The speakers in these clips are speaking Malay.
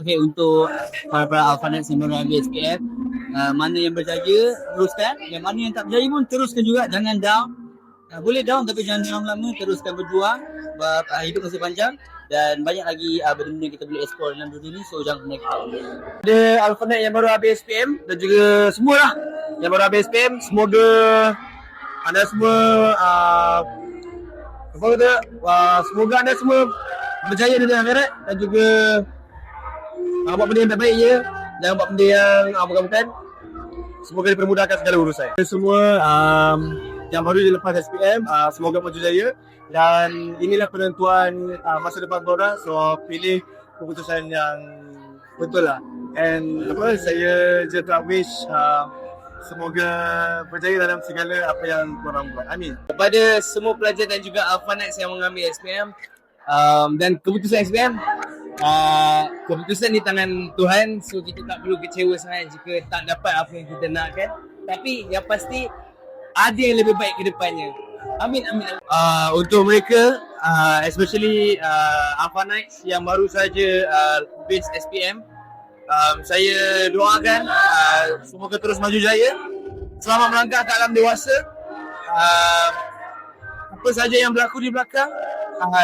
Okay, untuk para Alphanet yang baru habis SPM, mana yang berjaya teruskan, yang mana yang tak berjaya pun teruskan juga, jangan down. Boleh down tapi jangan down lama, teruskan berjuang sebab hidup masih panjang dan banyak lagi benda-benda kita boleh explore dalam dunia ni, so jangan pernah kita. Ada Alphanet yang baru habis SPM dan juga semua lah yang baru habis SPM, semoga anda semua semoga anda semua berjaya di dalam akhirat dan juga buat benda yang baik je, jangan buat benda yang bukan-bukan. Semoga dipermudahkan segala urusan. Semua yang baru dilepas SPM, semoga maju jaya dan inilah penentuan masa depan korang, so pilih keputusan yang betul lah. And saya je tak wish semoga berjaya dalam segala apa yang korang buat. Amin. Kepada semua pelajar dan juga Alphanet yang mengambil SPM dan keputusan SPM, keputusan di tangan Tuhan, so kita tak perlu kecewa sangat jika tak dapat apa yang kita nakkan. Tapi yang pasti ada yang lebih baik ke depannya. Amin, amin. Untuk mereka, especially Alphanet yang baru saja base SPM, saya doakan semoga terus maju jaya. Selamat melangkah ke alam dewasa. Apa saja yang berlaku di belakang,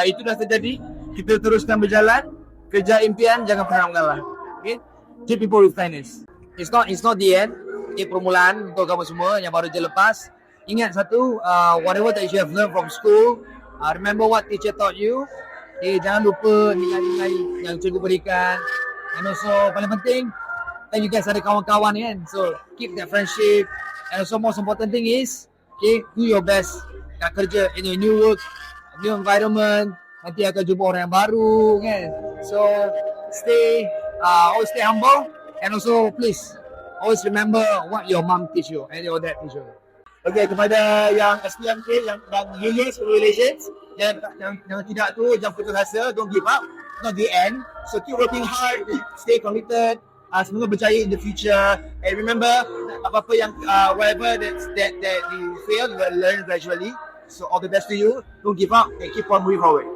itu dah terjadi. Kita teruskan berjalan, kejar impian, jangan pernah mengalah. Okay? Treat people with kindness. It's not the end. Ini permulaan untuk kamu semua yang baru je lepas. Ingat satu, whatever that you have learned from school, remember what teacher taught you. Jangan lupa nilai-nilai yang cikgu berikan. And also, paling penting, then you guys ada kawan-kawan kan. So, keep that friendship. And also, most important thing is, okay, do your best kat kerja, in your new work, new environment. Nanti akan jumpa orang yang baru kan. So, always stay humble. And also, please, always remember what your mom teach you and your dad teach you. Okay, kepada yang SPM yang lulus relations, yang tidak tu, jangan putus asa, don't give up. Not the end. So keep working hard, stay committed. Semoga berjaya in the future. And remember, apa-apa yang whatever that you fail, you will learn gradually. So all the best to you. Don't give up and keep on moving forward.